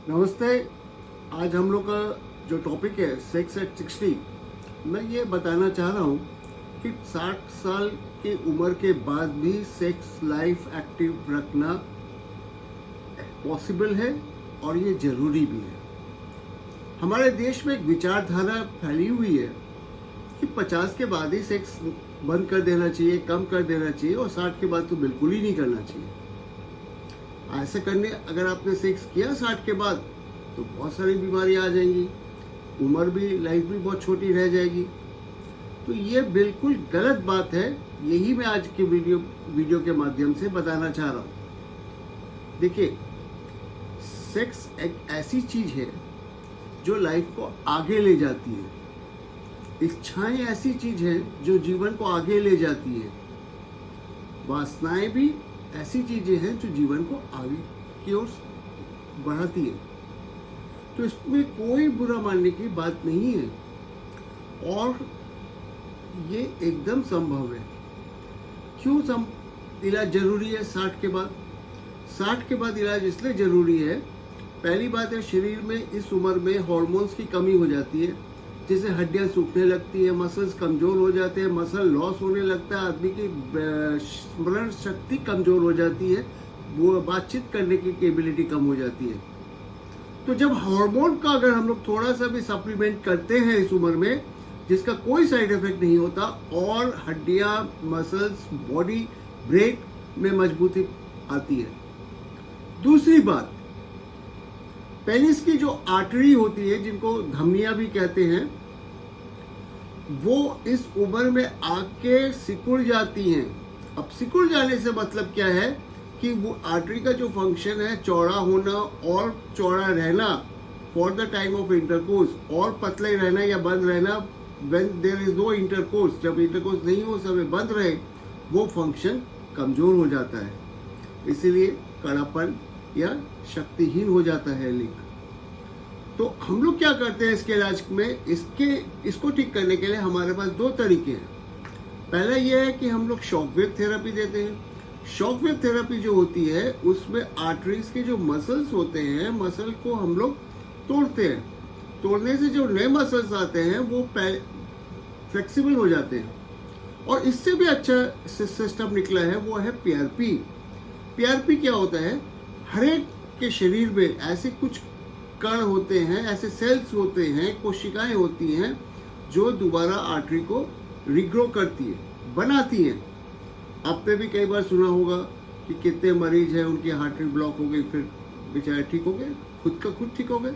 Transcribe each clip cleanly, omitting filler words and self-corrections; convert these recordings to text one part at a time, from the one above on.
नमस्ते। आज हम लोग का जो टॉपिक है सेक्स एट 60, मैं ये बताना चाह रहा हूँ कि 60 साल की उम्र के बाद भी सेक्स लाइफ एक्टिव रखना पॉसिबल है और ये ज़रूरी भी है। हमारे देश में एक विचारधारा फैली हुई है कि 50 के बाद ही सेक्स बंद कर देना चाहिए, कम कर देना चाहिए और 60 के बाद तो बिल्कुल ही नहीं करना चाहिए। ऐसा करने अगर आपने सेक्स किया 60 के बाद तो बहुत सारी बीमारियां आ जाएंगी, उम्र भी, लाइफ भी बहुत छोटी रह जाएगी। तो ये बिल्कुल गलत बात है। यही मैं आज के वीडियो के माध्यम से बताना चाह रहा हूँ। देखिए, सेक्स एक ऐसी चीज है जो लाइफ को आगे ले जाती है। इच्छाएं ऐसी चीज है जो जीवन को आगे ले जाती है। वासनाएं भी ऐसी चीजें हैं जो जीवन को आगे की ओर बढ़ाती है। तो इसमें कोई बुरा मानने की बात नहीं है और ये एकदम संभव है। क्यों इलाज जरूरी है 60 के बाद? 60 के बाद इलाज इसलिए जरूरी है, पहली बात है शरीर में इस उम्र में हार्मोन्स की कमी हो जाती है, जिससे हड्डियां सूखने लगती है, मसल्स कमजोर हो जाते हैं, मसल लॉस होने लगता है, आदमी की स्मरण शक्ति कमजोर हो जाती है, वो बातचीत करने की कैपेबिलिटी कम हो जाती है। तो जब हार्मोन का अगर हम लोग थोड़ा सा भी सप्लीमेंट करते हैं इस उम्र में, जिसका कोई साइड इफेक्ट नहीं होता और हड्डियां, मसल्स, बॉडी, ब्रेन में मजबूती आती है। दूसरी बात, पेनिस की जो आर्टरी होती है, जिनको धमनियां भी कहते हैं, वो इस उम्र में आके सिकुड़ जाती हैं। अब सिकुड़ जाने से मतलब क्या है कि वो आर्टरी का जो फंक्शन है, चौड़ा होना और चौड़ा रहना for the time of intercourse, और पतले रहना या बंद रहना when there is no intercourse, जब इंटरकोर्स नहीं हो, समय बंद रहे, वो फंक्शन कमजोर हो जाता है। इसीलिए कड़ापन या शक्तिहीन हो जाता है लिंग। तो हम लोग क्या करते हैं इसके इलाज में? इसको ठीक करने के लिए हमारे पास दो तरीके हैं। पहला यह है कि हम लोग शॉकवेव थेरेपी देते हैं। शॉकवेव थेरेपी जो होती है उसमें आर्टरीज के जो मसल्स होते हैं, मसल को हम लोग तोड़ते हैं। तोड़ने से जो नए मसल्स आते हैं वो फ्लेक्सिबल हो जाते हैं। और इससे भी अच्छा सिस्टम निकला है, वो है पीआरपी। पीआरपी क्या होता है? हर एक के शरीर में ऐसे कुछ कण होते हैं, ऐसे सेल्स होते हैं, कोशिकाएं होती हैं जो दोबारा आर्टरी को रिग्रो करती है, बनाती हैं। आपने भी कई बार सुना होगा कि कितने मरीज हैं उनकी आर्टरी ब्लॉक हो गई, फिर बेचारे ठीक हो गए, खुद का खुद ठीक हो गए,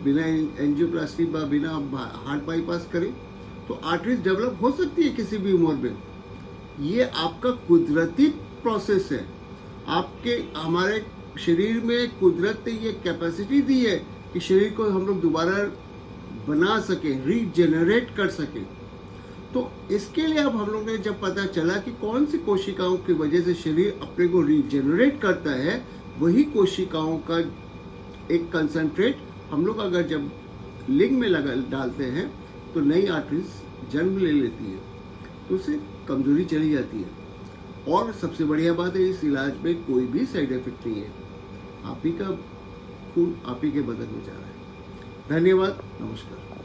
बिना एंजियोप्लास्टी বা बिना हार्ट बाईपास करे। तो आर्टरीज डेवलप हो सकती है किसी भी उम्र में। ये आपका कुदरती प्रोसेस है। हमारे शरीर में कुदरत ने ये कैपेसिटी दी है कि शरीर को हम लोग दोबारा बना सके, रीजेनरेट कर सके। तो इसके लिए अब हम लोग ने जब पता चला कि कौन सी कोशिकाओं की वजह से शरीर अपने को रीजेनरेट करता है, वही कोशिकाओं का एक कंसंट्रेट हम लोग अगर जब लिंग में डालते हैं तो नई आर्टरीज जन्म ले लेती है, तो उससे कमजोरी चली जाती है। और सबसे बढ़िया बात है, इस इलाज में कोई भी साइड इफेक्ट नहीं है। आप ही का खून आप ही के बदन में जा रहा है। धन्यवाद, नमस्कार।